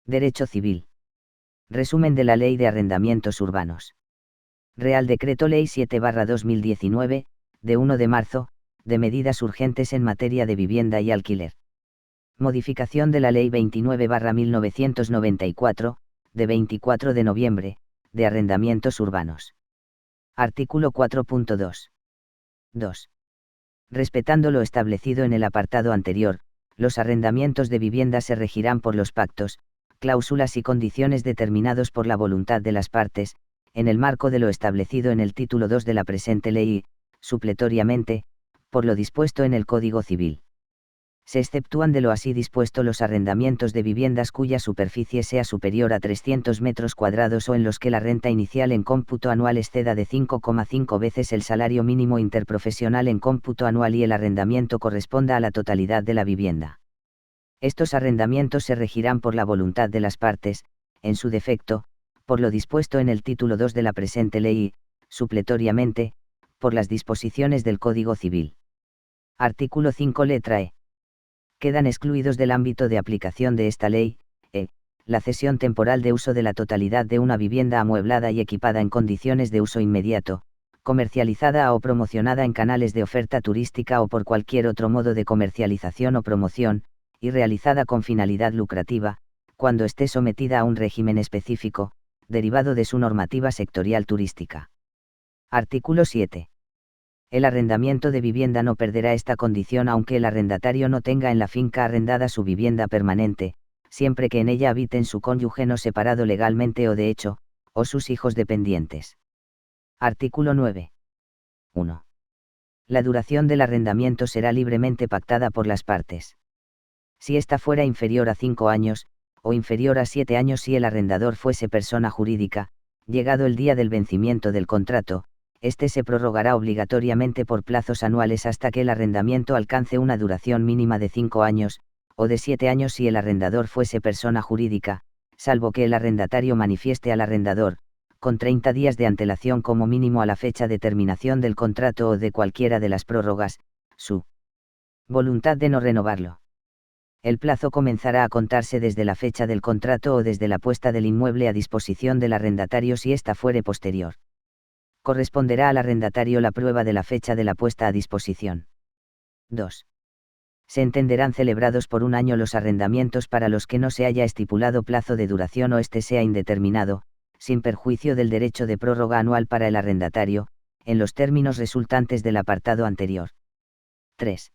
Derecho civil. Resumen de la Ley de Arrendamientos Urbanos. Real Decreto Ley 7/2019, de 1 de marzo, de medidas urgentes en materia de vivienda y alquiler. Modificación de la Ley 29/1994, de 24 de noviembre, de arrendamientos urbanos. Artículo 4.2. 2. Respetando lo establecido en el apartado anterior, los arrendamientos de vivienda se regirán por los pactos, cláusulas y condiciones determinados por la voluntad de las partes, en el marco de lo establecido en el título 2 de la presente ley y, supletoriamente, por lo dispuesto en el Código Civil. Se exceptúan de lo así dispuesto los arrendamientos de viviendas cuya superficie sea superior a 300 metros cuadrados o en los que la renta inicial en cómputo anual exceda de 5,5 veces el salario mínimo interprofesional en cómputo anual y el arrendamiento corresponda a la totalidad de la vivienda. Estos arrendamientos se regirán por la voluntad de las partes, en su defecto, por lo dispuesto en el título 2 de la presente ley y, supletoriamente, por las disposiciones del Código Civil. Artículo 5 letra E. Quedan excluidos del ámbito de aplicación de esta ley, la cesión temporal de uso de la totalidad de una vivienda amueblada y equipada en condiciones de uso inmediato, comercializada o promocionada en canales de oferta turística o por cualquier otro modo de comercialización o promoción, y realizada con finalidad lucrativa, cuando esté sometida a un régimen específico, derivado de su normativa sectorial turística. Artículo 7. El arrendamiento de vivienda no perderá esta condición aunque el arrendatario no tenga en la finca arrendada su vivienda permanente, siempre que en ella habiten su cónyuge no separado legalmente o de hecho, o sus hijos dependientes. Artículo 9. 1. La duración del arrendamiento será libremente pactada por las partes. Si ésta fuera inferior a 5 años, o inferior a 7 años si el arrendador fuese persona jurídica, llegado el día del vencimiento del contrato, este se prorrogará obligatoriamente por plazos anuales hasta que el arrendamiento alcance una duración mínima de 5 años, o de 7 años si el arrendador fuese persona jurídica, salvo que el arrendatario manifieste al arrendador, con 30 días de antelación como mínimo a la fecha de terminación del contrato o de cualquiera de las prórrogas, su voluntad de no renovarlo. El plazo comenzará a contarse desde la fecha del contrato o desde la puesta del inmueble a disposición del arrendatario si ésta fuere posterior. Corresponderá al arrendatario la prueba de la fecha de la puesta a disposición. 2. Se entenderán celebrados por un año los arrendamientos para los que no se haya estipulado plazo de duración o este sea indeterminado, sin perjuicio del derecho de prórroga anual para el arrendatario, en los términos resultantes del apartado anterior. 3.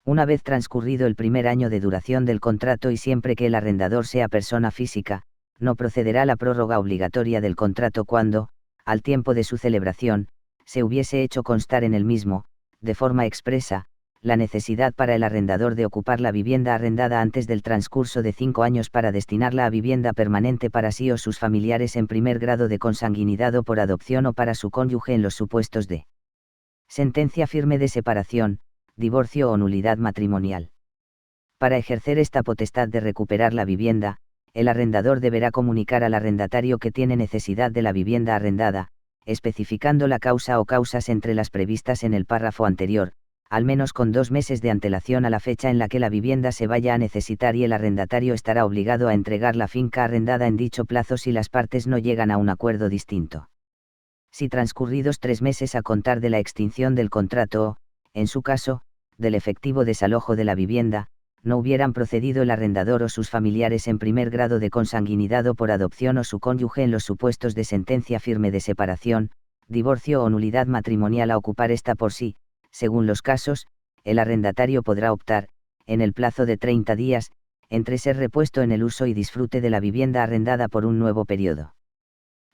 Una vez transcurrido el primer año de duración del contrato y siempre que el arrendador sea persona física, no procederá la prórroga obligatoria del contrato cuando, al tiempo de su celebración, se hubiese hecho constar en el mismo, de forma expresa, la necesidad para el arrendador de ocupar la vivienda arrendada antes del transcurso de 5 años para destinarla a vivienda permanente para sí o sus familiares en primer grado de consanguinidad o por adopción o para su cónyuge en los supuestos de sentencia firme de separación, divorcio o nulidad matrimonial. Para ejercer esta potestad de recuperar la vivienda, el arrendador deberá comunicar al arrendatario que tiene necesidad de la vivienda arrendada, especificando la causa o causas entre las previstas en el párrafo anterior, al menos con 2 meses de antelación a la fecha en la que la vivienda se vaya a necesitar y el arrendatario estará obligado a entregar la finca arrendada en dicho plazo si las partes no llegan a un acuerdo distinto. Si transcurridos 3 meses a contar de la extinción del contrato o, en su caso, del efectivo desalojo de la vivienda, no hubieran procedido el arrendador o sus familiares en primer grado de consanguinidad o por adopción o su cónyuge en los supuestos de sentencia firme de separación, divorcio o nulidad matrimonial a ocupar esta por sí, según los casos, el arrendatario podrá optar, en el plazo de 30 días, entre ser repuesto en el uso y disfrute de la vivienda arrendada por un nuevo periodo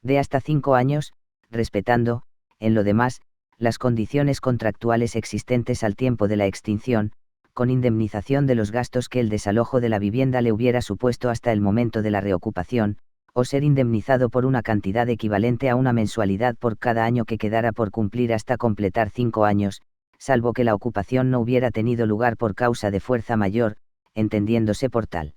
de hasta 5 años, respetando, en lo demás, las condiciones contractuales existentes al tiempo de la extinción, con indemnización de los gastos que el desalojo de la vivienda le hubiera supuesto hasta el momento de la reocupación, o ser indemnizado por una cantidad equivalente a una mensualidad por cada año que quedara por cumplir hasta completar 5 años, salvo que la ocupación no hubiera tenido lugar por causa de fuerza mayor, entendiéndose por tal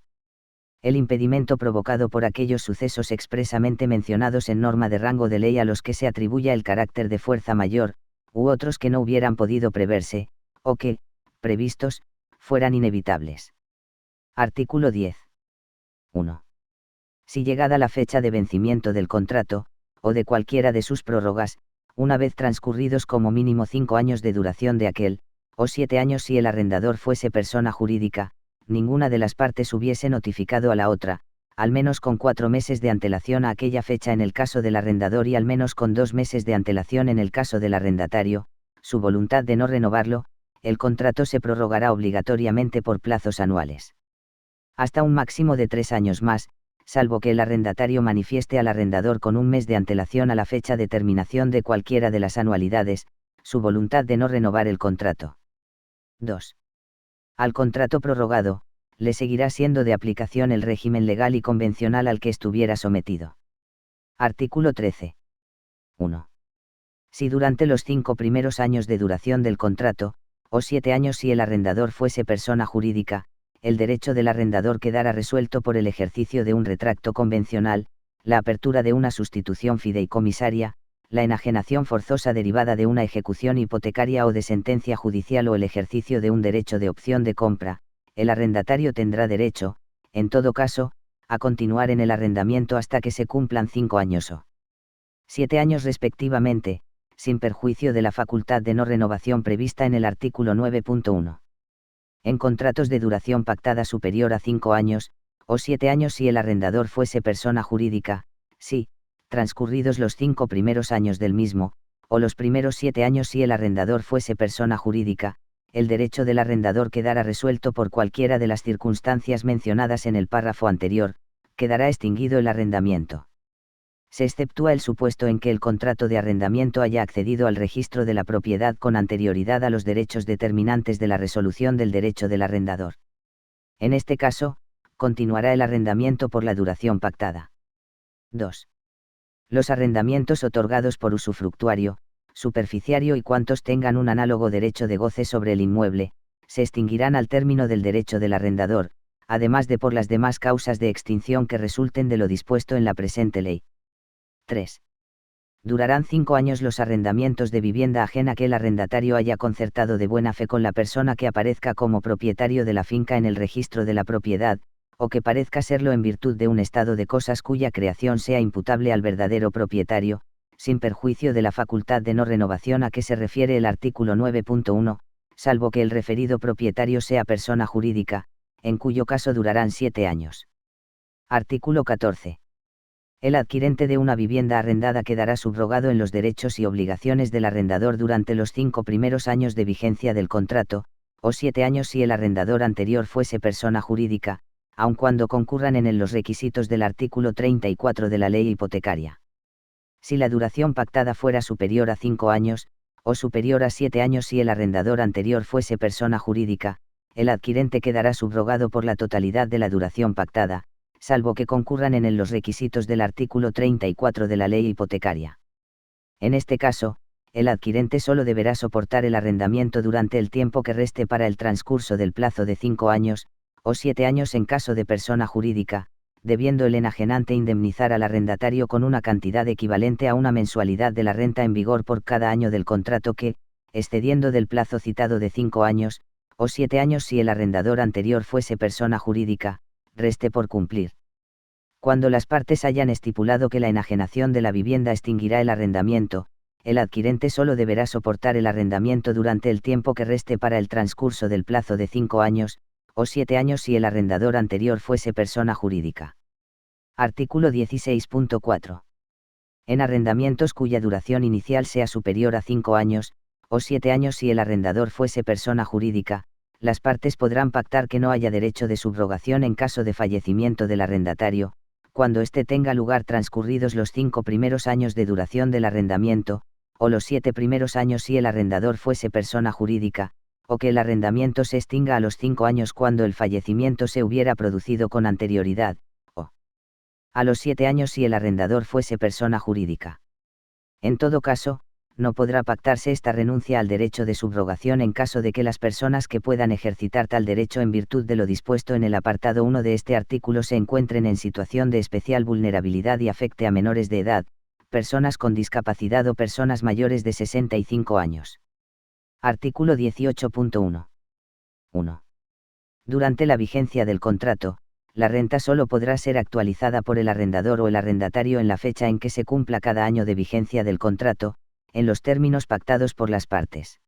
el impedimento provocado por aquellos sucesos expresamente mencionados en norma de rango de ley a los que se atribuya el carácter de fuerza mayor, u otros que no hubieran podido preverse, o que, previstos, fueran inevitables. Artículo 10. 1. Si llegada la fecha de vencimiento del contrato, o de cualquiera de sus prórrogas, una vez transcurridos como mínimo 5 años de duración de aquel, o 7 años si el arrendador fuese persona jurídica, ninguna de las partes hubiese notificado a la otra, al menos con 4 meses de antelación a aquella fecha en el caso del arrendador y al menos con 2 meses de antelación en el caso del arrendatario, su voluntad de no renovarlo, el contrato se prorrogará obligatoriamente por plazos anuales. Hasta un máximo de 3 años más, salvo que el arrendatario manifieste al arrendador con un mes de antelación a la fecha de terminación de cualquiera de las anualidades, su voluntad de no renovar el contrato. 2. Al contrato prorrogado, le seguirá siendo de aplicación el régimen legal y convencional al que estuviera sometido. Artículo 13. 1. Si durante los 5 primeros años de duración del contrato, o 7 años si el arrendador fuese persona jurídica, el derecho del arrendador quedara resuelto por el ejercicio de un retracto convencional, la apertura de una sustitución fideicomisaria, la enajenación forzosa derivada de una ejecución hipotecaria o de sentencia judicial o el ejercicio de un derecho de opción de compra, el arrendatario tendrá derecho, en todo caso, a continuar en el arrendamiento hasta que se cumplan 5 años o 7 años respectivamente, sin perjuicio de la facultad de no renovación prevista en el artículo 9.1. En contratos de duración pactada superior a 5 años, o 7 años si el arrendador fuese persona jurídica, si, transcurridos los 5 primeros años del mismo, o los primeros 7 años si el arrendador fuese persona jurídica, el derecho del arrendador quedará resuelto por cualquiera de las circunstancias mencionadas en el párrafo anterior, quedará extinguido el arrendamiento. Se exceptúa el supuesto en que el contrato de arrendamiento haya accedido al registro de la propiedad con anterioridad a los derechos determinantes de la resolución del derecho del arrendador. En este caso, continuará el arrendamiento por la duración pactada. 2. Los arrendamientos otorgados por usufructuario, superficiario y cuantos tengan un análogo derecho de goce sobre el inmueble, se extinguirán al término del derecho del arrendador, además de por las demás causas de extinción que resulten de lo dispuesto en la presente ley. 3. Durarán 5 años los arrendamientos de vivienda ajena que el arrendatario haya concertado de buena fe con la persona que aparezca como propietario de la finca en el registro de la propiedad, o que parezca serlo en virtud de un estado de cosas cuya creación sea imputable al verdadero propietario, sin perjuicio de la facultad de no renovación a que se refiere el artículo 9.1, salvo que el referido propietario sea persona jurídica, en cuyo caso durarán 7 años. Artículo 14. El adquirente de una vivienda arrendada quedará subrogado en los derechos y obligaciones del arrendador durante los 5 primeros años de vigencia del contrato, o 7 años si el arrendador anterior fuese persona jurídica, aun cuando concurran en él los requisitos del artículo 34 de la ley hipotecaria. Si la duración pactada fuera superior a 5 años, o superior a 7 años si el arrendador anterior fuese persona jurídica, el adquirente quedará subrogado por la totalidad de la duración pactada, salvo que concurran en él los requisitos del artículo 34 de la ley hipotecaria. En este caso, el adquirente solo deberá soportar el arrendamiento durante el tiempo que reste para el transcurso del plazo de 5 años, o 7 años en caso de persona jurídica, debiendo el enajenante indemnizar al arrendatario con una cantidad equivalente a una mensualidad de la renta en vigor por cada año del contrato que, excediendo del plazo citado de 5 años, o 7 años si el arrendador anterior fuese persona jurídica, reste por cumplir. Cuando las partes hayan estipulado que la enajenación de la vivienda extinguirá el arrendamiento, el adquirente solo deberá soportar el arrendamiento durante el tiempo que reste para el transcurso del plazo de 5 años, o 7 años si el arrendador anterior fuese persona jurídica. Artículo 16.4. En arrendamientos cuya duración inicial sea superior a 5 años, o 7 años si el arrendador fuese persona jurídica, las partes podrán pactar que no haya derecho de subrogación en caso de fallecimiento del arrendatario, cuando éste tenga lugar transcurridos los 5 primeros años de duración del arrendamiento, o los 7 primeros años si el arrendador fuese persona jurídica, o que el arrendamiento se extinga a los 5 años cuando el fallecimiento se hubiera producido con anterioridad, o a los 7 años si el arrendador fuese persona jurídica. En todo caso, no podrá pactarse esta renuncia al derecho de subrogación en caso de que las personas que puedan ejercitar tal derecho en virtud de lo dispuesto en el apartado 1 de este artículo se encuentren en situación de especial vulnerabilidad y afecte a menores de edad, personas con discapacidad o personas mayores de 65 años. Artículo 18.1. 1. Durante la vigencia del contrato, la renta solo podrá ser actualizada por el arrendador o el arrendatario en la fecha en que se cumpla cada año de vigencia del contrato, en los términos pactados por las partes.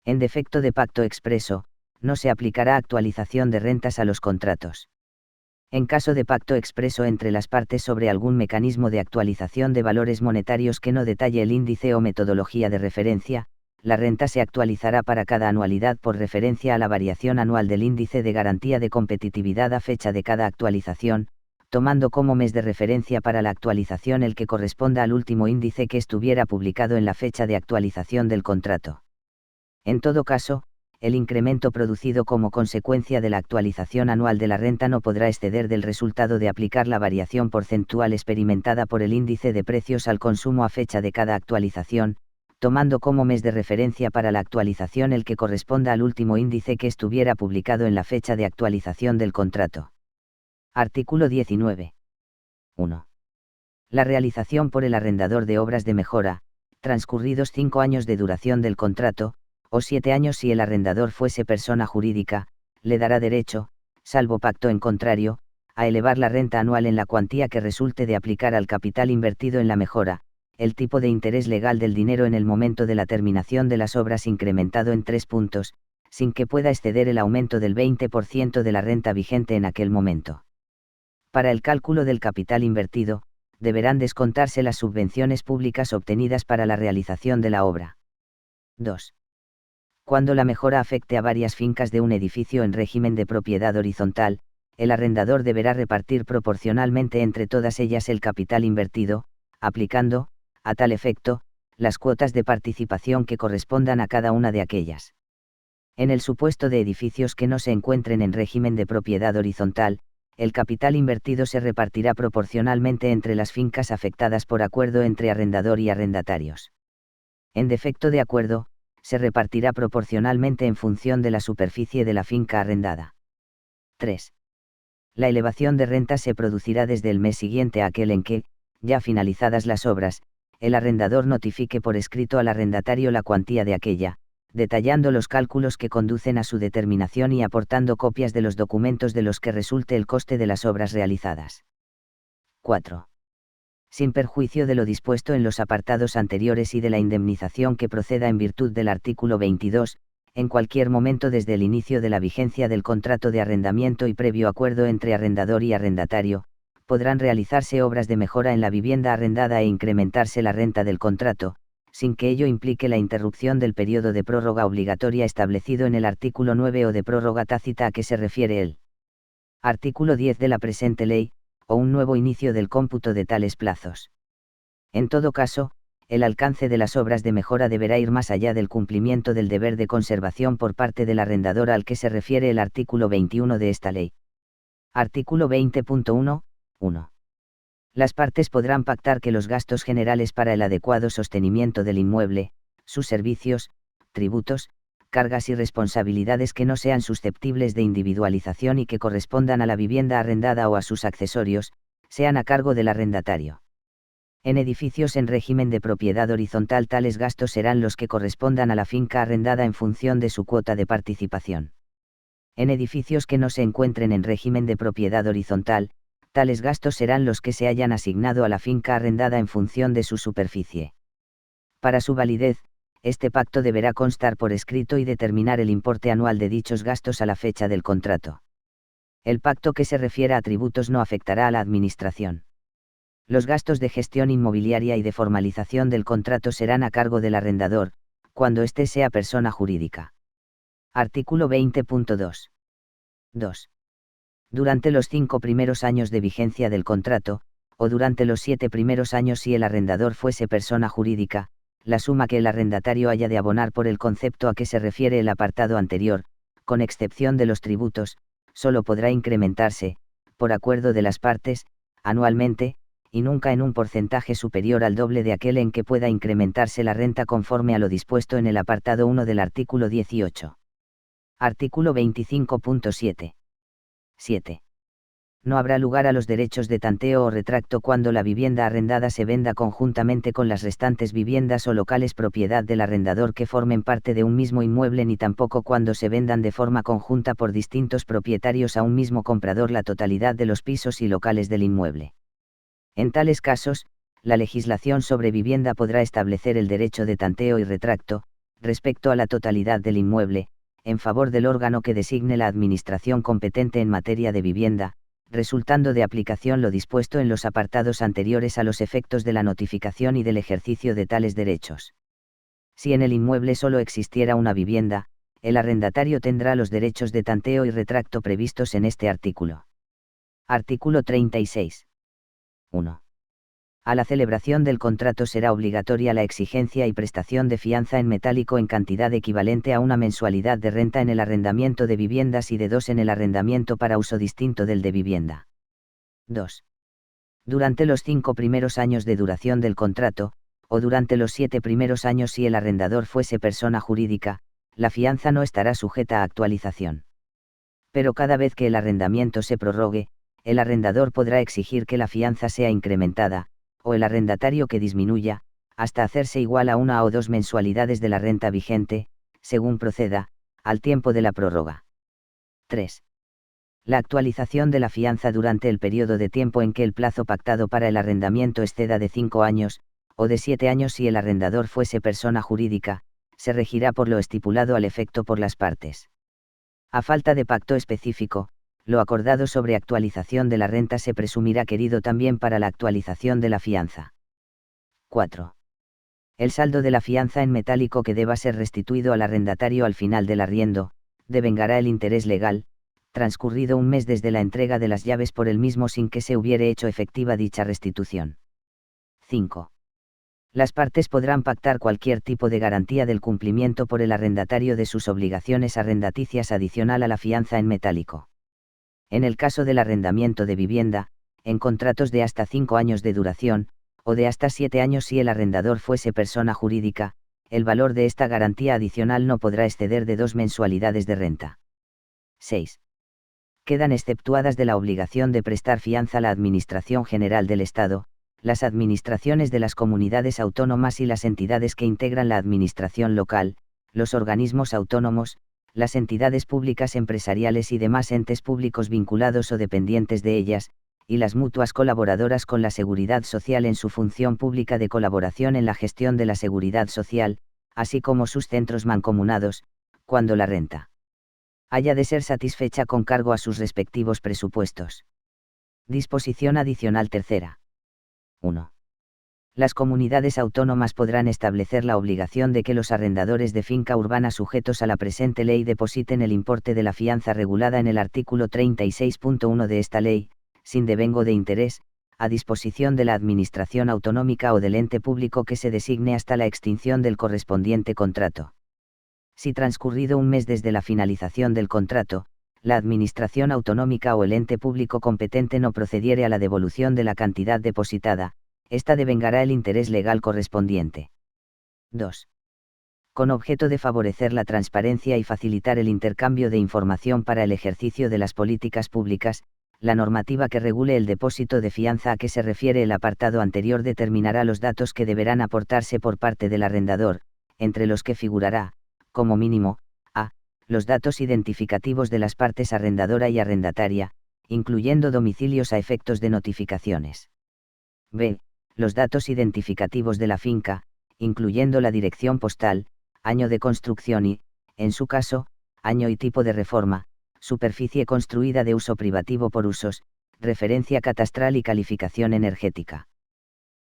En defecto de pacto expreso, no se aplicará actualización de rentas a los contratos. En caso de pacto expreso entre las partes sobre algún mecanismo de actualización de valores monetarios que no detalle el índice o metodología de referencia, la renta se actualizará para cada anualidad por referencia a la variación anual del índice de garantía de competitividad a fecha de cada actualización, tomando como mes de referencia para la actualización el que corresponda al último índice que estuviera publicado en la fecha de actualización del contrato. En todo caso, el incremento producido como consecuencia de la actualización anual de la renta no podrá exceder del resultado de aplicar la variación porcentual experimentada por el índice de precios al consumo a fecha de cada actualización, tomando como mes de referencia para la actualización el que corresponda al último índice que estuviera publicado en la fecha de actualización del contrato. Artículo 19. 1. La realización por el arrendador de obras de mejora, transcurridos 5 años de duración del contrato, o 7 años si el arrendador fuese persona jurídica, le dará derecho, salvo pacto en contrario, a elevar la renta anual en la cuantía que resulte de aplicar al capital invertido en la mejora, el tipo de interés legal del dinero en el momento de la terminación de las obras incrementado en 3 puntos, sin que pueda exceder el aumento del 20% de la renta vigente en aquel momento. Para el cálculo del capital invertido, deberán descontarse las subvenciones públicas obtenidas para la realización de la obra. 2. Cuando la mejora afecte a varias fincas de un edificio en régimen de propiedad horizontal, el arrendador deberá repartir proporcionalmente entre todas ellas el capital invertido, aplicando, a tal efecto, las cuotas de participación que correspondan a cada una de aquellas. En el supuesto de edificios que no se encuentren en régimen de propiedad horizontal, el capital invertido se repartirá proporcionalmente entre las fincas afectadas por acuerdo entre arrendador y arrendatarios. En defecto de acuerdo, se repartirá proporcionalmente en función de la superficie de la finca arrendada. 3. La elevación de renta se producirá desde el mes siguiente a aquel en que, ya finalizadas las obras, el arrendador notifique por escrito al arrendatario la cuantía de aquella, detallando los cálculos que conducen a su determinación y aportando copias de los documentos de los que resulte el coste de las obras realizadas. 4. Sin perjuicio de lo dispuesto en los apartados anteriores y de la indemnización que proceda en virtud del artículo 22, en cualquier momento desde el inicio de la vigencia del contrato de arrendamiento y previo acuerdo entre arrendador y arrendatario, podrán realizarse obras de mejora en la vivienda arrendada e incrementarse la renta del contrato, sin que ello implique la interrupción del periodo de prórroga obligatoria establecido en el artículo 9 o de prórroga tácita a que se refiere el artículo 10 de la presente ley, o un nuevo inicio del cómputo de tales plazos. En todo caso, el alcance de las obras de mejora deberá ir más allá del cumplimiento del deber de conservación por parte del arrendador al que se refiere el artículo 21 de esta ley. Artículo 20.1. 1. Las partes podrán pactar que los gastos generales para el adecuado sostenimiento del inmueble, sus servicios, tributos, cargas y responsabilidades que no sean susceptibles de individualización y que correspondan a la vivienda arrendada o a sus accesorios, sean a cargo del arrendatario. En edificios en régimen de propiedad horizontal tales gastos serán los que correspondan a la finca arrendada en función de su cuota de participación. En edificios que no se encuentren en régimen de propiedad horizontal, tales gastos serán los que se hayan asignado a la finca arrendada en función de su superficie. Para su validez, este pacto deberá constar por escrito y determinar el importe anual de dichos gastos a la fecha del contrato. El pacto que se refiera a tributos no afectará a la administración. Los gastos de gestión inmobiliaria y de formalización del contrato serán a cargo del arrendador, cuando éste sea persona jurídica. Artículo 20.2. 2. Durante los 5 primeros años de vigencia del contrato, o durante los 7 primeros años si el arrendador fuese persona jurídica, la suma que el arrendatario haya de abonar por el concepto a que se refiere el apartado anterior, con excepción de los tributos, solo podrá incrementarse, por acuerdo de las partes, anualmente, y nunca en un porcentaje superior al doble de aquel en que pueda incrementarse la renta conforme a lo dispuesto en el apartado 1 del artículo 18. Artículo 25.7. 7. No habrá lugar a los derechos de tanteo o retracto cuando la vivienda arrendada se venda conjuntamente con las restantes viviendas o locales propiedad del arrendador que formen parte de un mismo inmueble, ni tampoco cuando se vendan de forma conjunta por distintos propietarios a un mismo comprador la totalidad de los pisos y locales del inmueble. En tales casos, la legislación sobre vivienda podrá establecer el derecho de tanteo y retracto, respecto a la totalidad del inmueble, en favor del órgano que designe la administración competente en materia de vivienda, resultando de aplicación lo dispuesto en los apartados anteriores a los efectos de la notificación y del ejercicio de tales derechos. Si en el inmueble solo existiera una vivienda, el arrendatario tendrá los derechos de tanteo y retracto previstos en este artículo. Artículo 36. 1. A la celebración del contrato será obligatoria la exigencia y prestación de fianza en metálico en cantidad equivalente a una mensualidad de renta en el arrendamiento de viviendas y de 2 en el arrendamiento para uso distinto del de vivienda. 2. Durante los 5 primeros años de duración del contrato, o durante los 7 primeros años si el arrendador fuese persona jurídica, la fianza no estará sujeta a actualización. Pero cada vez que el arrendamiento se prorrogue, el arrendador podrá exigir que la fianza sea incrementada, o el arrendatario que disminuya, hasta hacerse igual a 1 o 2 mensualidades de la renta vigente, según proceda, al tiempo de la prórroga. 3. La actualización de la fianza durante el periodo de tiempo en que el plazo pactado para el arrendamiento exceda de 5 años, o de 7 años si el arrendador fuese persona jurídica, se regirá por lo estipulado al efecto por las partes. A falta de pacto específico, lo acordado sobre actualización de la renta se presumirá querido también para la actualización de la fianza. 4. El saldo de la fianza en metálico que deba ser restituido al arrendatario al final del arriendo, devengará el interés legal, transcurrido un mes desde la entrega de las llaves por el mismo sin que se hubiere hecho efectiva dicha restitución. 5. Las partes podrán pactar cualquier tipo de garantía del cumplimiento por el arrendatario de sus obligaciones arrendaticias adicional a la fianza en metálico. En el caso del arrendamiento de vivienda, en contratos de hasta 5 años de duración, o de hasta 7 años si el arrendador fuese persona jurídica, el valor de esta garantía adicional no podrá exceder de 2 mensualidades de renta. 6. Quedan exceptuadas de la obligación de prestar fianza la Administración General del Estado, las administraciones de las comunidades autónomas y las entidades que integran la administración local, los organismos autónomos, las entidades públicas empresariales y demás entes públicos vinculados o dependientes de ellas, y las mutuas colaboradoras con la Seguridad Social en su función pública de colaboración en la gestión de la seguridad social, así como sus centros mancomunados, cuando la renta haya de ser satisfecha con cargo a sus respectivos presupuestos. Disposición adicional tercera. 1. Las comunidades autónomas podrán establecer la obligación de que los arrendadores de finca urbana sujetos a la presente ley depositen el importe de la fianza regulada en el artículo 36.1 de esta ley, sin devengo de interés, a disposición de la Administración autonómica o del ente público que se designe hasta la extinción del correspondiente contrato. Si transcurrido un mes desde la finalización del contrato, la Administración autonómica o el ente público competente no procediere a la devolución de la cantidad depositada, esta devengará el interés legal correspondiente. 2. Con objeto de favorecer la transparencia y facilitar el intercambio de información para el ejercicio de las políticas públicas, la normativa que regule el depósito de fianza a que se refiere el apartado anterior determinará los datos que deberán aportarse por parte del arrendador, entre los que figurará, como mínimo, a. Los datos identificativos de las partes arrendadora y arrendataria, incluyendo domicilios a efectos de notificaciones. b. Los datos identificativos de la finca, incluyendo la dirección postal, año de construcción y, en su caso, año y tipo de reforma, superficie construida de uso privativo por usos, referencia catastral y calificación energética.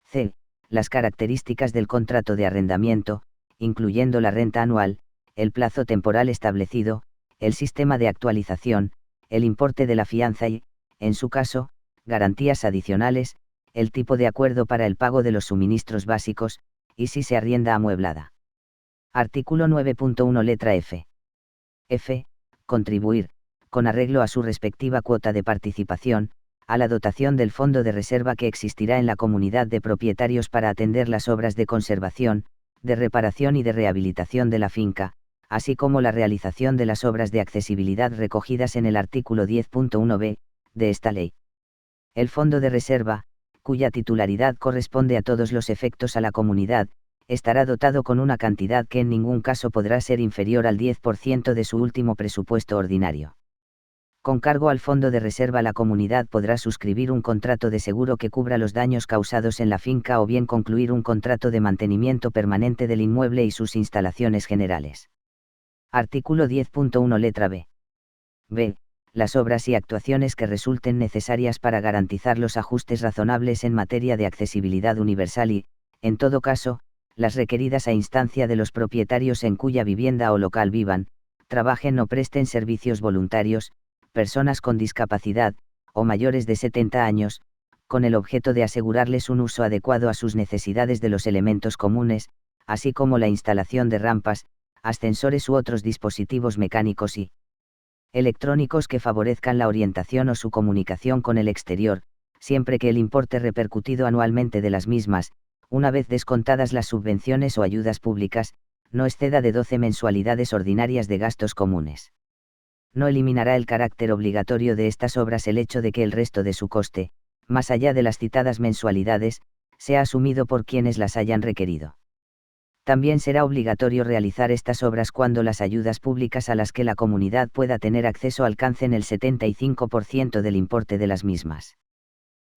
c. Las características del contrato de arrendamiento, incluyendo la renta anual, el plazo temporal establecido, el sistema de actualización, el importe de la fianza y, en su caso, garantías adicionales, el tipo de acuerdo para el pago de los suministros básicos, y si se arrienda amueblada. Artículo 9.1 letra F. F. Contribuir, con arreglo a su respectiva cuota de participación, a la dotación del fondo de reserva que existirá en la comunidad de propietarios para atender las obras de conservación, de reparación y de rehabilitación de la finca, así como la realización de las obras de accesibilidad recogidas en el artículo 10.1b, de esta ley. El fondo de reserva, cuya titularidad corresponde a todos los efectos a la comunidad, estará dotado con una cantidad que en ningún caso podrá ser inferior al 10% de su último presupuesto ordinario. Con cargo al fondo de reserva, la comunidad podrá suscribir un contrato de seguro que cubra los daños causados en la finca o bien concluir un contrato de mantenimiento permanente del inmueble y sus instalaciones generales. Artículo 10.1 letra B. B. Las obras y actuaciones que resulten necesarias para garantizar los ajustes razonables en materia de accesibilidad universal y, en todo caso, las requeridas a instancia de los propietarios en cuya vivienda o local vivan, trabajen o presten servicios voluntarios, personas con discapacidad, o mayores de 70 años, con el objeto de asegurarles un uso adecuado a sus necesidades de los elementos comunes, así como la instalación de rampas, ascensores u otros dispositivos mecánicos y electrónicos que favorezcan la orientación o su comunicación con el exterior, siempre que el importe repercutido anualmente de las mismas, una vez descontadas las subvenciones o ayudas públicas, no exceda de 12 mensualidades ordinarias de gastos comunes. No eliminará el carácter obligatorio de estas obras el hecho de que el resto de su coste, más allá de las citadas mensualidades, sea asumido por quienes las hayan requerido. También será obligatorio realizar estas obras cuando las ayudas públicas a las que la comunidad pueda tener acceso alcancen el 75% del importe de las mismas.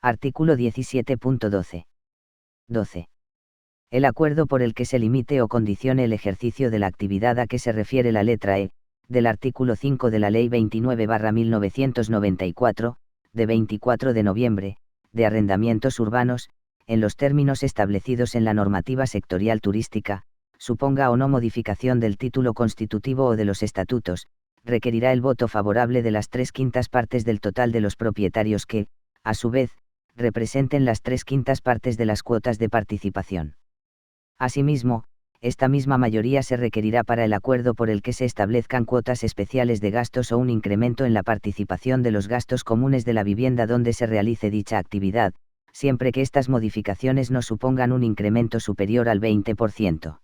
Artículo 17.12. 12. El acuerdo por el que se limite o condicione el ejercicio de la actividad a que se refiere la letra E, del artículo 5 de la Ley 29/1994, de 24 de noviembre, de arrendamientos urbanos, en los términos establecidos en la normativa sectorial turística, suponga o no modificación del título constitutivo o de los estatutos, requerirá el voto favorable de las 3/5 partes del total de los propietarios que, a su vez, representen las 3/5 partes de las cuotas de participación. Asimismo, esta misma mayoría se requerirá para el acuerdo por el que se establezcan cuotas especiales de gastos o un incremento en la participación de los gastos comunes de la vivienda donde se realice dicha actividad, siempre que estas modificaciones no supongan un incremento superior al 20%.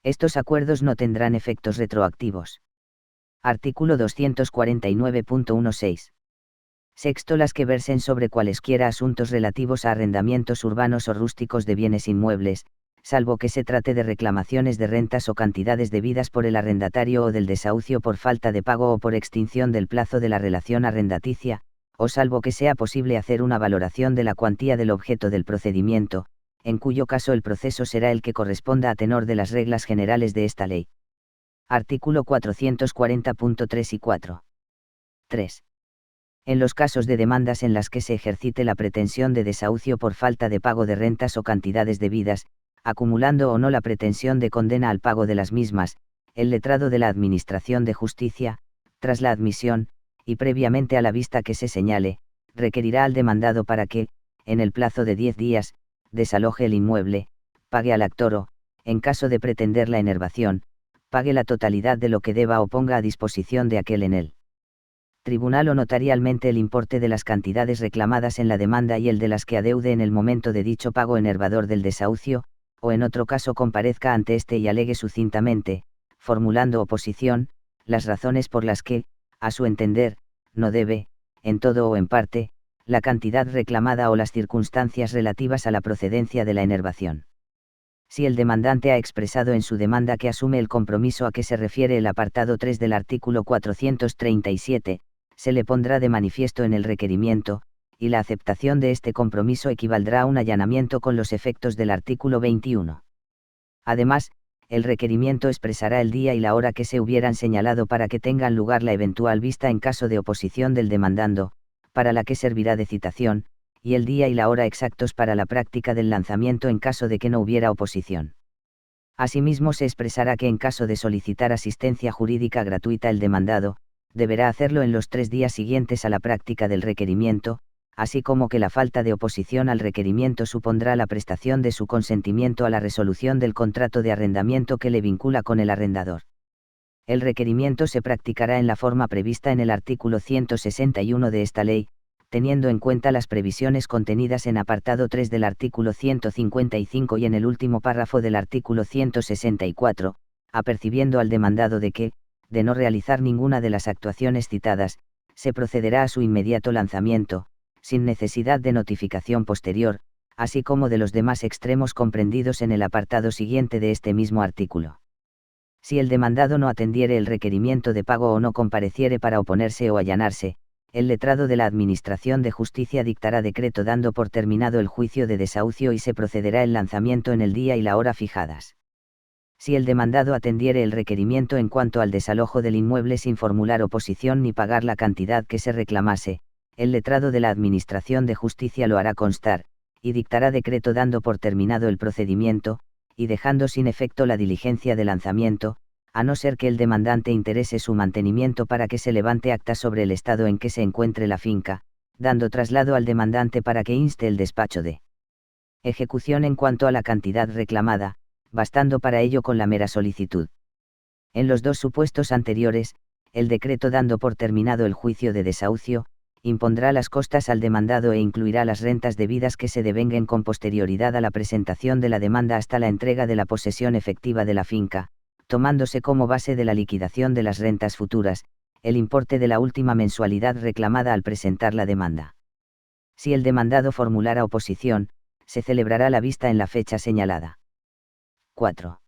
Estos acuerdos no tendrán efectos retroactivos. Artículo 249.16. Sexto, las que versen sobre cualesquiera asuntos relativos a arrendamientos urbanos o rústicos de bienes inmuebles, salvo que se trate de reclamaciones de rentas o cantidades debidas por el arrendatario o del desahucio por falta de pago o por extinción del plazo de la relación arrendaticia, o salvo que sea posible hacer una valoración de la cuantía del objeto del procedimiento, en cuyo caso el proceso será el que corresponda a tenor de las reglas generales de esta ley. Artículo 440.3 y 4. 3. En los casos de demandas en las que se ejercite la pretensión de desahucio por falta de pago de rentas o cantidades debidas, acumulando o no la pretensión de condena al pago de las mismas, el letrado de la Administración de Justicia, tras la admisión, y previamente a la vista que se señale, requerirá al demandado para que, en el plazo de 10 días, desaloje el inmueble, pague al actor o, en caso de pretender la enervación, pague la totalidad de lo que deba o ponga a disposición de aquel en el tribunal o notarialmente el importe de las cantidades reclamadas en la demanda y el de las que adeude en el momento de dicho pago enervador del desahucio, o en otro caso comparezca ante éste y alegue sucintamente, formulando oposición, las razones por las que, a su entender, no debe, en todo o en parte, la cantidad reclamada o las circunstancias relativas a la procedencia de la enervación. Si el demandante ha expresado en su demanda que asume el compromiso a que se refiere el apartado 3 del artículo 437, se le pondrá de manifiesto en el requerimiento, y la aceptación de este compromiso equivaldrá a un allanamiento con los efectos del artículo 21. Además, el requerimiento expresará el día y la hora que se hubieran señalado para que tengan lugar la eventual vista en caso de oposición del demandando, para la que servirá de citación, y el día y la hora exactos para la práctica del lanzamiento en caso de que no hubiera oposición. Asimismo se expresará que en caso de solicitar asistencia jurídica gratuita el demandado, deberá hacerlo en los 3 días siguientes a la práctica del requerimiento, así como que la falta de oposición al requerimiento supondrá la prestación de su consentimiento a la resolución del contrato de arrendamiento que le vincula con el arrendador. El requerimiento se practicará en la forma prevista en el artículo 161 de esta ley, teniendo en cuenta las previsiones contenidas en apartado 3 del artículo 155 y en el último párrafo del artículo 164, apercibiendo al demandado de que, de no realizar ninguna de las actuaciones citadas, se procederá a su inmediato lanzamiento, sin necesidad de notificación posterior, así como de los demás extremos comprendidos en el apartado siguiente de este mismo artículo. Si el demandado no atendiere el requerimiento de pago o no compareciere para oponerse o allanarse, el letrado de la Administración de Justicia dictará decreto dando por terminado el juicio de desahucio y se procederá el lanzamiento en el día y la hora fijadas. Si el demandado atendiere el requerimiento en cuanto al desalojo del inmueble sin formular oposición ni pagar la cantidad que se reclamase, el letrado de la Administración de Justicia lo hará constar, y dictará decreto dando por terminado el procedimiento, y dejando sin efecto la diligencia de lanzamiento, a no ser que el demandante interese su mantenimiento para que se levante acta sobre el estado en que se encuentre la finca, dando traslado al demandante para que inste el despacho de ejecución en cuanto a la cantidad reclamada, bastando para ello con la mera solicitud. En los dos supuestos anteriores, el decreto dando por terminado el juicio de desahucio, impondrá las costas al demandado e incluirá las rentas debidas que se devenguen con posterioridad a la presentación de la demanda hasta la entrega de la posesión efectiva de la finca, tomándose como base de la liquidación de las rentas futuras, el importe de la última mensualidad reclamada al presentar la demanda. Si el demandado formulara oposición, se celebrará la vista en la fecha señalada. 4.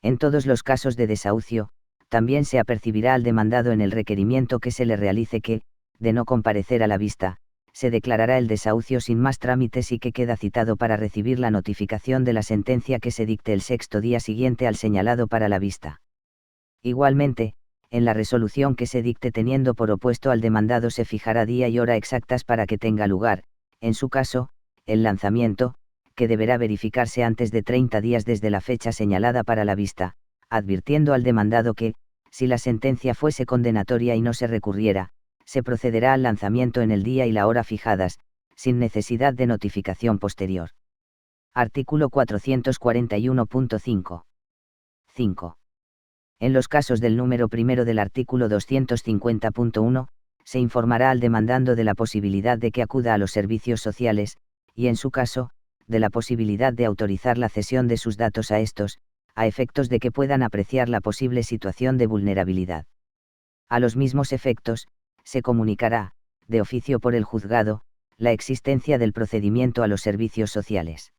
En todos los casos de desahucio, también se apercibirá al demandado en el requerimiento que se le realice que, de no comparecer a la vista, se declarará el desahucio sin más trámites y que queda citado para recibir la notificación de la sentencia que se dicte el sexto día siguiente al señalado para la vista. Igualmente, en la resolución que se dicte teniendo por opuesto al demandado se fijará día y hora exactas para que tenga lugar, en su caso, el lanzamiento, que deberá verificarse antes de 30 días desde la fecha señalada para la vista, advirtiendo al demandado que, si la sentencia fuese condenatoria y no se recurriera, se procederá al lanzamiento en el día y la hora fijadas, sin necesidad de notificación posterior. Artículo 441.5. 5. En los casos del número primero del artículo 250.1, se informará al demandando de la posibilidad de que acuda a los servicios sociales, y en su caso, de la posibilidad de autorizar la cesión de sus datos a estos, a efectos de que puedan apreciar la posible situación de vulnerabilidad. A los mismos efectos, se comunicará, de oficio por el juzgado, la existencia del procedimiento a los servicios sociales.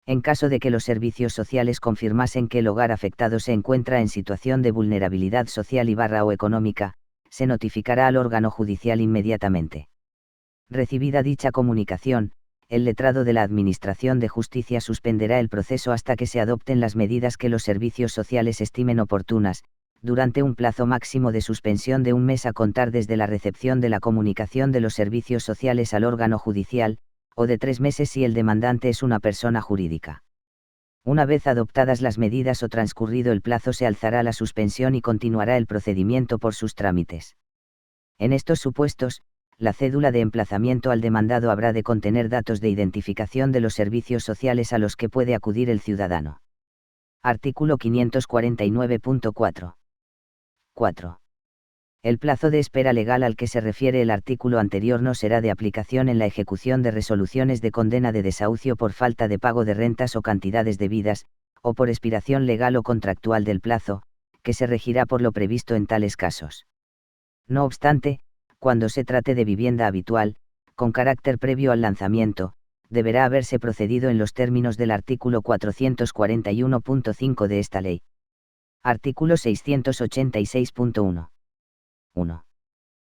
En caso de que los servicios sociales confirmasen que el hogar afectado se encuentra en situación de vulnerabilidad social o económica, se notificará al órgano judicial inmediatamente. Recibida dicha comunicación, el letrado de la Administración de Justicia suspenderá el proceso hasta que se adopten las medidas que los servicios sociales estimen oportunas, durante un plazo máximo de suspensión de un mes a contar desde la recepción de la comunicación de los servicios sociales al órgano judicial, o de 3 meses si el demandante es una persona jurídica. Una vez adoptadas las medidas o transcurrido el plazo se alzará la suspensión y continuará el procedimiento por sus trámites. En estos supuestos, la cédula de emplazamiento al demandado habrá de contener datos de identificación de los servicios sociales a los que puede acudir el ciudadano. Artículo 549.4. 4. El plazo de espera legal al que se refiere el artículo anterior no será de aplicación en la ejecución de resoluciones de condena de desahucio por falta de pago de rentas o cantidades debidas, o por expiración legal o contractual del plazo, que se regirá por lo previsto en tales casos. No obstante, cuando se trate de vivienda habitual, con carácter previo al lanzamiento, deberá haberse procedido en los términos del artículo 441.5 de esta ley. Artículo 686.1. 1.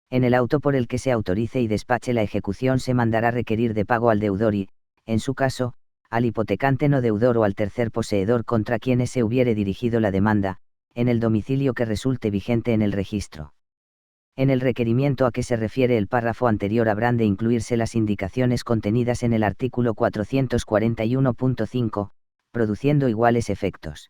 En el auto por el que se autorice y despache la ejecución se mandará requerir de pago al deudor y, en su caso, al hipotecante no deudor o al tercer poseedor contra quienes se hubiere dirigido la demanda, en el domicilio que resulte vigente en el registro. En el requerimiento a que se refiere el párrafo anterior habrán de incluirse las indicaciones contenidas en el artículo 441.5, produciendo iguales efectos.